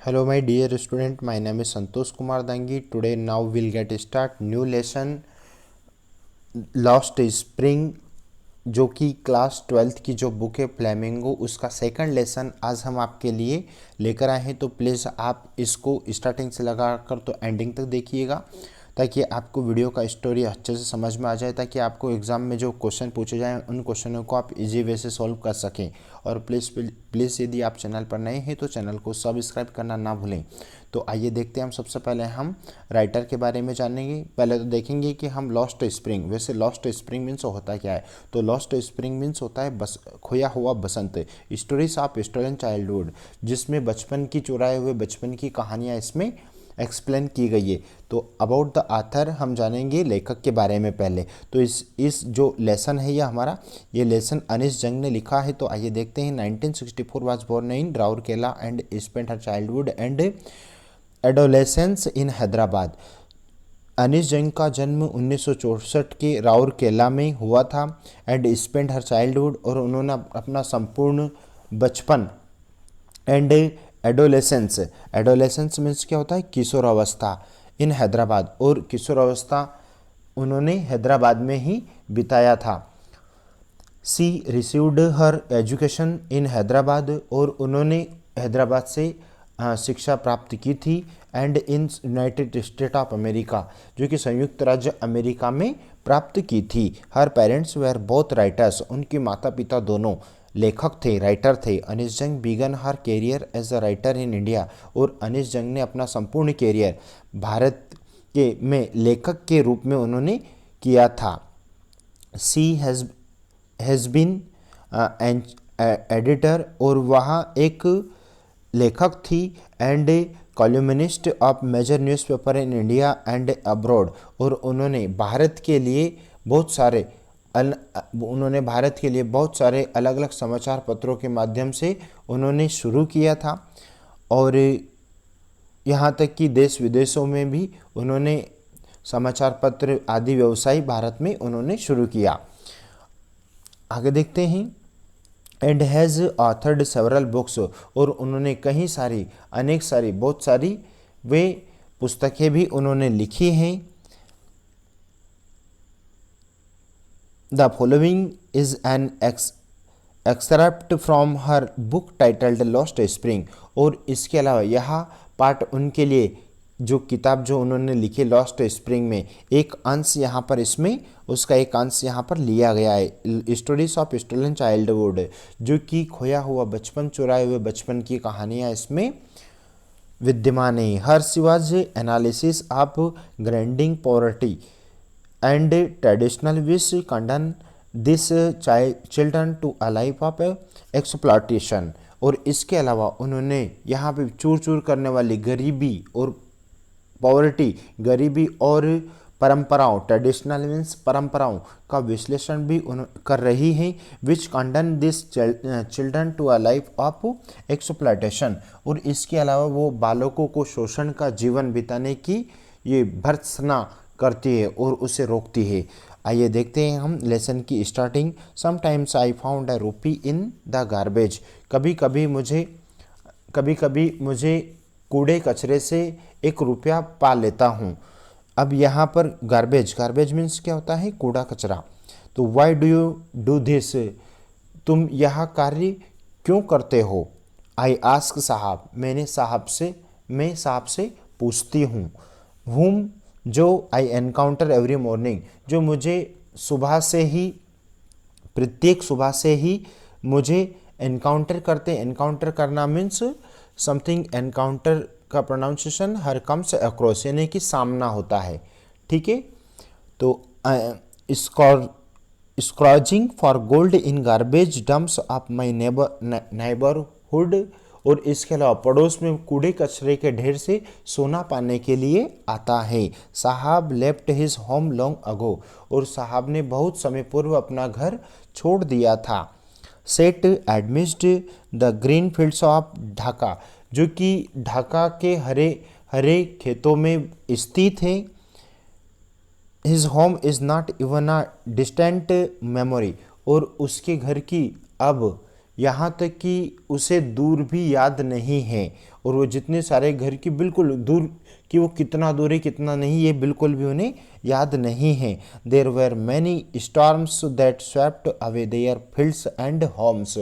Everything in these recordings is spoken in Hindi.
Hello my dear student, my name is Santosh Kumar Dangi. Today now we'll get start new lesson Lost Spring, जो कि क्लास 12th की जो बुक है फ्लेमिंगो उसका सेकंड लेसन आज हम आपके लिए लेकर आए हैं। तो प्लीज़ आप इसको स्टार्टिंग से लगा कर तो एंडिंग तक देखिएगा ताकि आपको वीडियो का स्टोरी अच्छे से समझ में आ जाए, ताकि आपको एग्ज़ाम में जो क्वेश्चन पूछे जाएं उन क्वेश्चनों को आप इजी वे से सॉल्व कर सकें। और प्लीज़ यदि आप चैनल पर नए हैं तो चैनल को सब्सक्राइब करना ना भूलें। तो आइए देखते हैं, हम सबसे पहले हम राइटर के बारे में जानेंगे। पहले तो देखेंगे कि हम लॉस्ट स्प्रिंग, वैसे लॉस्ट स्प्रिंग मीन्स होता क्या है। तो लॉस्ट स्प्रिंग मीन्स होता है खोया हुआ बसंत, स्टोरीज ऑफ स्टोलन चाइल्डहुड, जिसमें बचपन की चुराए हुए बचपन की कहानियाँ इसमें एक्सप्लेन की गई है। तो अबाउट द आथर हम जानेंगे लेखक के बारे में पहले। तो इस जो लेसन है ये लेसन अनिश जंग ने लिखा है। तो आइए देखते हैं। 1964 was born in Rourkela and spent her childhood and adolescence in Hyderabad. Anees Jung का जन्म 1964 के राउरकेला में हुआ था एंड स्पेंट हर चाइल्डहुड, और उन्होंने अपना संपूर्ण बचपन एंड एडोलेसेंस, एडोलेसेंस मीन्स क्या होता है, किशोरावस्था, इन हैदराबाद, और किशोरावस्था उन्होंने हैदराबाद में ही बिताया था। She received her education in Hyderabad, और उन्होंने हैदराबाद से शिक्षा प्राप्त की थी and in United States of America, जो कि संयुक्त राज्य अमेरिका में प्राप्त की थी। Her parents were both writers, उनके माता पिता दोनों लेखक थे, राइटर थे। Anish Jung began her career as a writer in India, और अनिश जंग ने अपना संपूर्ण कैरियर भारत के में लेखक के रूप में उन्होंने किया था। सी हैज़ बीन एडिटर, और वहाँ एक लेखक थी, and columnist of major newspaper in India and abroad, और उन्होंने भारत के लिए बहुत सारे अलग अलग समाचार पत्रों के माध्यम से उन्होंने शुरू किया था, और यहाँ तक कि देश विदेशों में भी उन्होंने समाचार पत्र आदि व्यवसाय भारत में उन्होंने शुरू किया। आगे देखते हैं। And has authored several books, और उन्होंने बहुत सारी वे पुस्तकें भी उन्होंने लिखी हैं। The following is an excerpt from her book titled Lost Spring, और इसके अलावा यह पार्ट उनके लिए जो किताब जो उन्होंने लिखी लॉस्ट स्प्रिंग में एक अंश यहाँ पर इसमें उसका एक अंश यहाँ पर लिया गया है। स्टोरीज ऑफ स्टोलन चाइल्डहुड, जो कि खोया हुआ बचपन, चुराए हुए बचपन की कहानियाँ इसमें विद्यमान है। Her she was analysis of grinding poverty and traditional which condemn this children to a life of exploitation, और इसके अलावा उन्होंने यहाँ पे चूर चूर करने वाली गरीबी और पॉवर्टी, गरीबी और परंपराओं, ट्रेडिशनल मीन्स परंपराओं का विश्लेषण भी कर रही हैं, which condemn this children to a life of exploitation, और इसके अलावा वो बालकों को शोषण का जीवन बिताने की ये भर्त्सना करती है और उसे रोकती है। आइए देखते हैं हम लेसन की starting. Sometimes I found a रूपी इन द गार्बेज, कभी कभी मुझे कूड़े कचरे से एक रुपया पा लेता हूँ। अब यहाँ पर गार्बेज मीन्स क्या होता है, कूड़ा कचरा। तो why do you do this, तुम यह कार्य क्यों करते हो। आई आस्क साहब, मैं साहब से पूछती हूँ। whom, जो आई एनकाउंटर एवरी मॉर्निंग, जो मुझे प्रत्येक सुबह से ही मुझे एनकाउंटर करते। एनकाउंटर करना मीन्स समथिंग, एनकाउंटर का प्रोनाउंसिएशन हर कम्स अक्रॉस, यानी कि सामना होता है, ठीक है। तो scorching for gold in garbage dumps of my neighbourhood, और इसके अलावा पड़ोस में कूड़े कचरे के ढेर से सोना पाने के लिए आता है। साहब left his home long ago, और साहब ने बहुत समय पूर्व अपना घर छोड़ दिया था। Set amidst the green fields of Dhaka, जो कि ढाका के हरे हरे खेतों में स्थित है। His home is not even a distant memory, और उसके घर की अब यहाँ तक कि उसे दूर भी याद नहीं है। और वो जितने सारे घर की बिल्कुल दूर कि वो कितना दूर है कितना नहीं, ये बिल्कुल भी उन्हें याद नहीं है। There were many storms that swept away there fields and homes.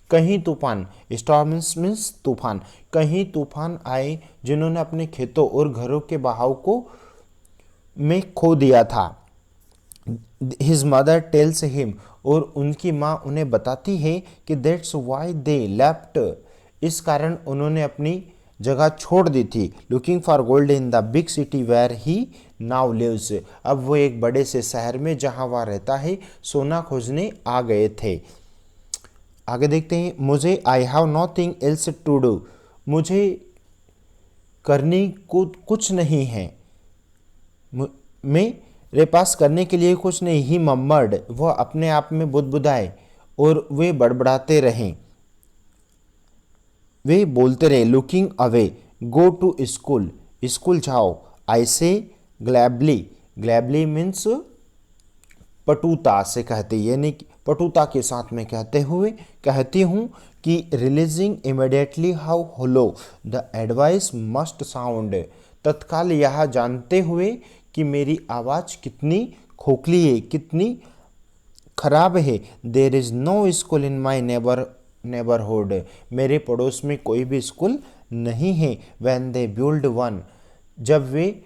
कहीं तूफान, स्टॉर्म्स मीन्स तूफान, कहीं तूफान आए जिन्होंने अपने खेतों और घरों के बहाव को में खो दिया था। हिज मदर टेल्स हिम, और उनकी माँ उन्हें बताती है कि दैट्स वाई दे लेफ्ट, इस कारण उन्होंने अपनी जगह छोड़ दी थी। Looking for gold in the big city where he now lives, अब वो एक बड़े से शहर में जहाँ वह रहता है सोना खोजने आ गए थे। आगे देखते हैं, मुझे I have nothing else to do, मुझे करने को कुछ नहीं है, मेरे पास करने के लिए कुछ नहीं। ही मम्मर्ड, वह अपने आप में बुदबुदाए और वे बड़बड़ाते रहें, वे बोलते रहे। Looking away, go to school, school जाओ। आई से ग्लैबली, ग्लैबली मीन्स पटुता से कहते, यानी पटुता के साथ में कहती हूँ कि realising immediately how hollow the advice must sound, तत्काल यह जानते हुए कि मेरी आवाज़ कितनी खोखली है, कितनी खराब है। There is no school in my neighbourhood, मेरे पड़ोस में कोई भी स्कूल नहीं है। व्हेन दे बिल्ड वन, जब वे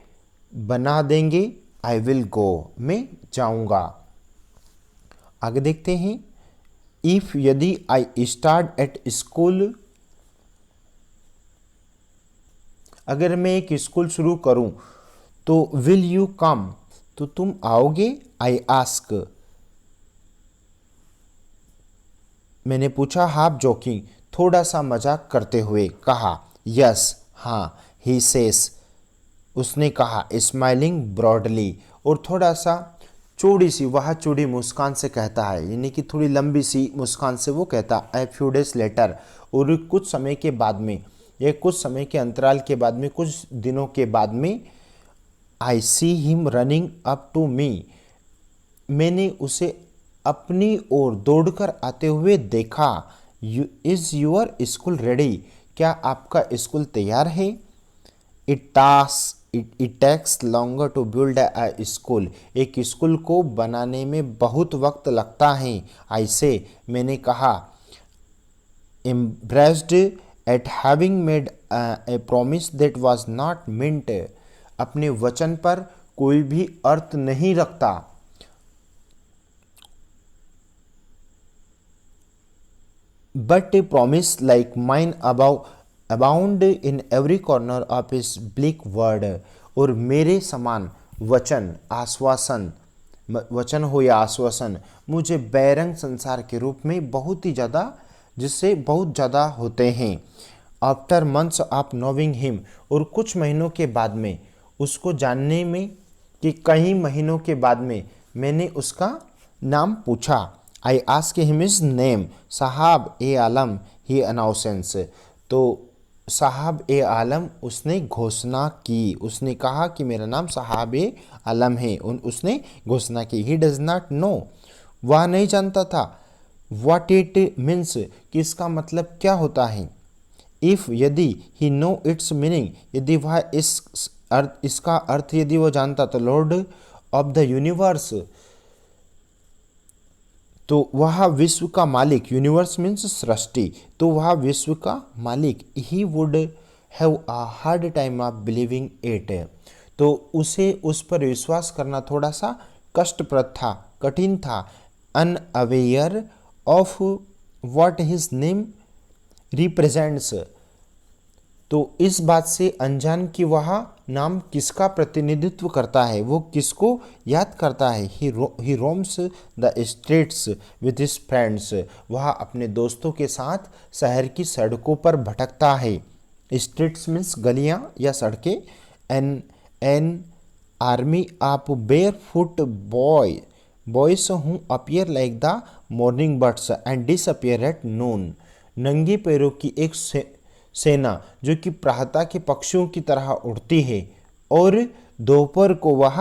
बना देंगे, आई विल गो, मैं जाऊंगा। आगे देखते हैं, इफ यदि आई स्टार्ट एट स्कूल, अगर मैं एक स्कूल शुरू करूं तो विल यू कम, तो तुम आओगे। आई आस्क, मैंने पूछा। हाफ जोकिंग, थोड़ा सा मजाक करते हुए कहा। यस, हाँ। ही सेस, उसने कहा। स्माइलिंग ब्रॉडली, और थोड़ा सा चौड़ी सी, वह चौड़ी मुस्कान से कहता है, यानी कि थोड़ी लंबी सी मुस्कान से वो कहता। ए फ्यू डेज लेटर, और कुछ समय के बाद में, या कुछ समय के अंतराल के बाद में, कुछ दिनों के बाद में, I see him running up to me, मैंने उसे अपनी ओर दौड़कर आते हुए देखा। इज योर स्कूल रेडी, क्या आपका स्कूल तैयार है। It takes longer to build a school, एक स्कूल को बनाने में बहुत वक्त लगता है। आई से, मैंने कहा। Embarrassed at having made a promise that was not meant, अपने वचन पर कोई भी अर्थ नहीं रखता। But a promise like mine abound in every corner of his bleak word, और मेरे समान वचन, आश्वासन, वचन हो या आश्वासन, मुझे बैरंग संसार के रूप में बहुत ही ज़्यादा, जिससे बहुत ज़्यादा होते हैं। आफ्टर मंथ्स ऑफ नोविंग हिम, और कुछ महीनों के बाद में, उसको जानने में, कि कई महीनों के बाद में मैंने उसका नाम पूछा। I ask him his name, साहब ए आलम, ही अनाउंसेंस, तो साहब ए आलम, उसने घोषणा की, उसने कहा कि मेरा नाम साहब ए आलम है, उसने घोषणा की। ही डज नॉट नो, वह नहीं जानता था। व्हाट इट मीन्स, कि इसका मतलब क्या होता है। इफ, यदि, ही नो इट्स मीनिंग, यदि वह इसका अर्थ यदि वह जानता, तो लॉर्ड ऑफ द यूनिवर्स, तो वह विश्व का मालिक, यूनिवर्स मीन्स सृष्टि, तो वह विश्व का मालिक। He would have a hard time of believing it, तो उसे उस पर विश्वास करना थोड़ा सा कष्टप्रद था, कठिन था। Unaware of what his name represents, तो इस बात से अनजान कि वह नाम किसका प्रतिनिधित्व करता है, वो किसको याद करता है। He roams the streets with his friends, वह अपने दोस्तों के साथ शहर की सड़कों पर भटकता है। स्ट्रीट्स मीन्स गलियां या सड़कें। An army of barefoot boys who appear like the morning birds and disappear at noon, नंगे पैरों की एक सेना जो कि प्रातः के पक्षियों की तरह उड़ती है और दोपहर को वह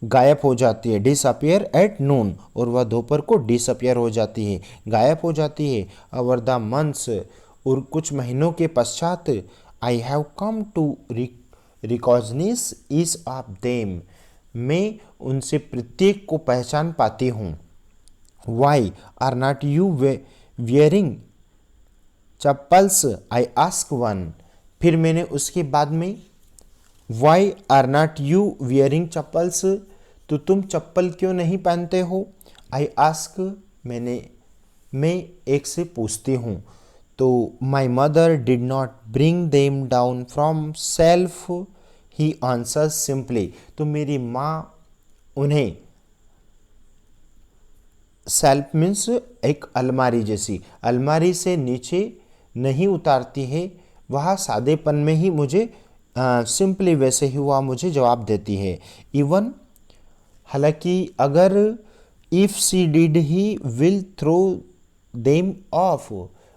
गायब हो जाती है, डिसअपियर एट नून, और वह दोपहर को डिसअपियर हो जाती है, गायब हो जाती है। ओवर द मंथ्स, और कुछ महीनों के पश्चात, I have come to recognise each of them, मैं उनसे प्रत्येक को पहचान पाती हूँ। Why are not you wearing chappals, I ask one, फिर मैंने उसके बाद में why are not you wearing chappals, तो तुम चप्पल क्यों नहीं पहनते हो। आई आस्क, मैं एक से पूछती हूँ। तो my mother did not bring them down from self, he answers simply, तो मेरी माँ उन्हें, सेल्फ मीन्स एक अलमारी जैसी, अलमारी से नीचे नहीं उतारती है, वह सादेपन में ही मुझे सिंपली वैसे ही वह मुझे जवाब देती है। इवन, हालांकि अगर, if she did he will throw them off,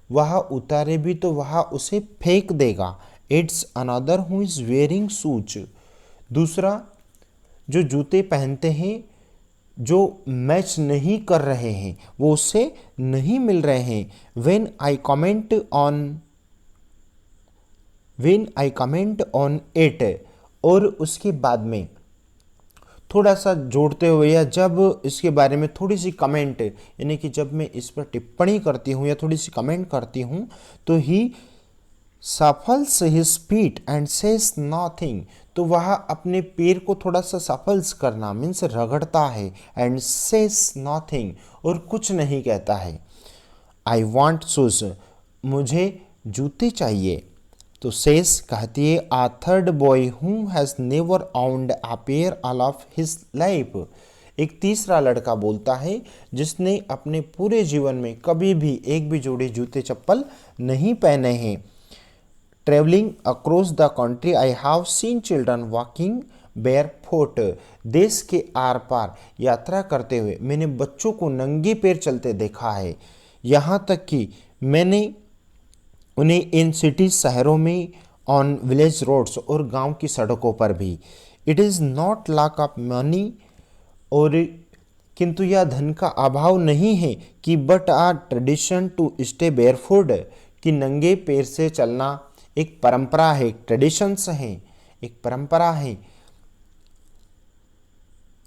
वह उतारे भी तो वह उसे फेंक देगा। It's another who is wearing shoes, दूसरा जो जूते पहनते हैं, जो मैच नहीं कर रहे हैं, वो उससे नहीं मिल रहे हैं। When I comment on it, और उसके बाद में थोड़ा सा जोड़ते हुए, या जब इसके बारे में थोड़ी सी कमेंट, यानी कि जब मैं इस पर टिप्पणी करती हूँ या थोड़ी सी कमेंट करती हूँ, तो he shuffles his feet and says nothing, तो वह अपने पैर को थोड़ा सा सफल्स करना मीन्स रगड़ता है, एंड सेज नथिंग, और कुछ नहीं कहता है। आई वॉन्ट शूज, मुझे जूते चाहिए। तो सेज कहती है, a third boy who has never owned a pair all of his life, एक तीसरा लड़का बोलता है जिसने अपने पूरे जीवन में कभी भी एक भी जोड़ी जूते चप्पल नहीं पहने हैं। Travelling across the country I have seen children walking barefoot, देश के आर पार यात्रा करते हुए मैंने बच्चों को नंगे पैर चलते देखा है, यहाँ तक कि मैंने उन्हें इन सिटीज, शहरों में, ऑन विलेज रोड्स, और गांव की सड़कों पर भी। It is not lack of money, और किंतु यह धन का अभाव नहीं है कि, but a tradition to stay barefoot, कि नंगे पैर से चलना एक परंपरा है, एक ट्रेडिशंस है, एक परंपरा है।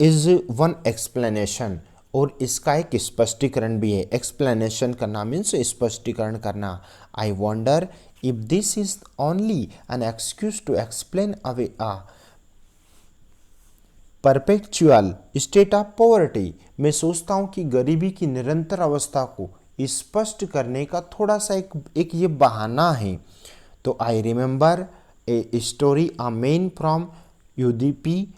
इज वन एक्सप्लेनेशन, और इसका एक स्पष्टीकरण भी है। एक्सप्लेनेशन करना मीन्स स्पष्टीकरण करना। I wonder if this is only an excuse to explain away a perpetual state of poverty, मैं सोचता हूँ कि गरीबी की निरंतर अवस्था को स्पष्ट करने का थोड़ा सा एक ये बहाना है। तो I remember a story a man from Udipi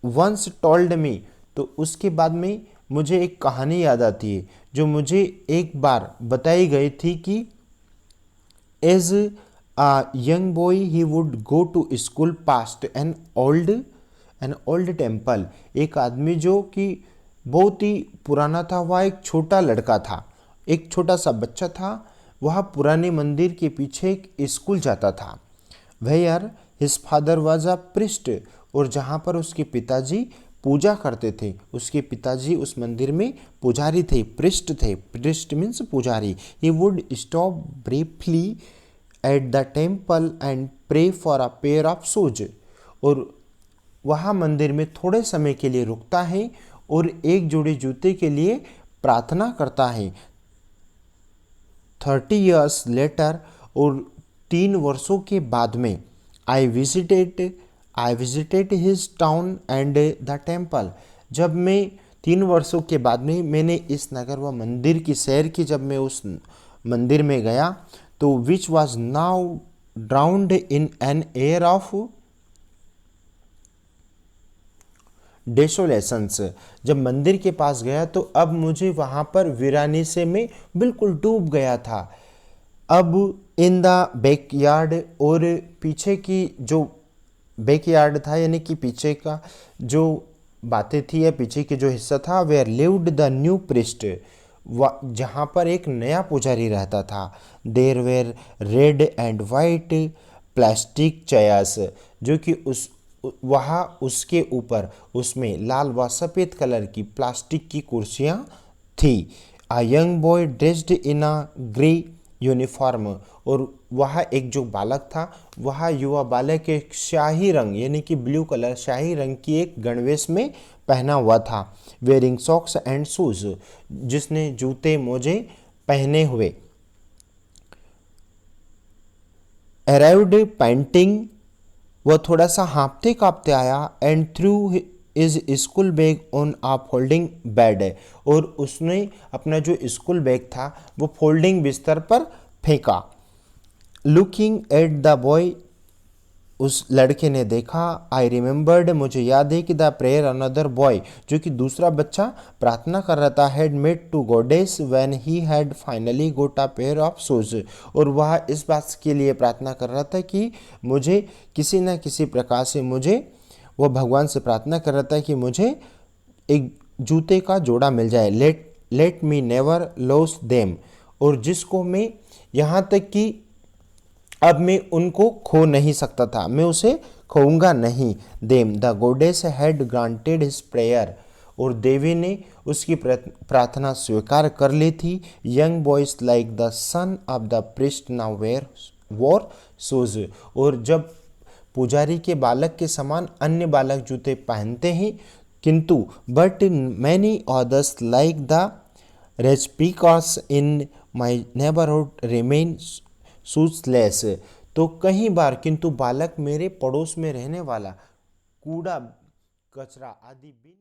once told me, तो उसके बाद में मुझे एक कहानी याद आती है जो मुझे एक बार बताई गई थी कि as a young boy he would go to school past an old temple, एक आदमी जो कि बहुत ही पुराना था, वह एक छोटा लड़का था, एक छोटा सा बच्चा था, वह पुराने मंदिर के पीछे एक स्कूल जाता था। Where his father was a priest, और जहाँ पर उसके पिताजी पूजा करते थे, उसके पिताजी उस मंदिर में पुजारी थे, प्रिस्ट थे, प्रिस्ट मीन्स पुजारी। He would stop briefly at the temple and pray for a pair of shoes, और वहाँ मंदिर में थोड़े समय के लिए रुकता है और एक जोड़ी जूते के लिए प्रार्थना करता है। 30 years लेटर, और 3 वर्षों के बाद में I visited his town and the temple, जब मैं 3 वर्षों के बाद में मैंने इस नगर व मंदिर की सैर की, जब मैं उस मंदिर में गया, तो which was now drowned in an air of desolations, जब मंदिर के पास गया तो अब मुझे वहाँ पर वीरानी से मैं बिल्कुल डूब गया था। अब इन द बैकयार्ड, और पीछे की जो बैकयार्ड था यानी कि पीछे का जो बातें थी या पीछे की जो हिस्सा था, where lived the new priest, जहाँ पर एक नया पुजारी रहता था। There were red and white plastic chairs, जो कि उस वहाँ उसके ऊपर उसमें लाल व सफ़ेद कलर की प्लास्टिक की कुर्सियाँ थी। अ young boy dressed in a grey uniform, और वह एक जो बालक था, वह युवा बालक एक शाही रंग यानी कि ब्लू कलर शाही रंग की एक गणवेश में पहना हुआ था। वेयरिंग सॉक्स एंड शूज, जिसने जूते मोजे पहने हुए। अराइव्ड पैंटिंग, वह थोड़ा सा हाँफते काँपते आया। And threw his school bag on a folding bed, और उसने अपना जो स्कूल बैग था वो फोल्डिंग बिस्तर पर फेंका। लुकिंग एट द बॉय, उस लड़के ने देखा। आई रिमेंबर्ड, मुझे याद है कि द प्रेयर अनदर बॉय, जो कि दूसरा बच्चा प्रार्थना कर रहा था, had made to goddess when he had finally got a pair of shoes, और वह इस बात के लिए प्रार्थना कर रहा था कि मुझे किसी न किसी प्रकार से वह भगवान से प्रार्थना कर रहा था कि मुझे एक जूते का जोड़ा मिल जाए। Let me never loss them, और जिसको मैं यहाँ तक कि अब मैं उनको खो नहीं सकता था, मैं उसे खोऊंगा नहीं। Them the goddess had granted his prayer, और देवी ने उसकी प्रार्थना स्वीकार कर ली थी। Young boys like the son of the priest now वोर शूज, और जब पुजारी के बालक के समान अन्य बालक जूते पहनते हैं, किंतु but many others like the ragpickers in my neighbourhood remain shoeless, तो कई बार किंतु बालक मेरे पड़ोस में रहने वाला कूड़ा कचरा आदि बिन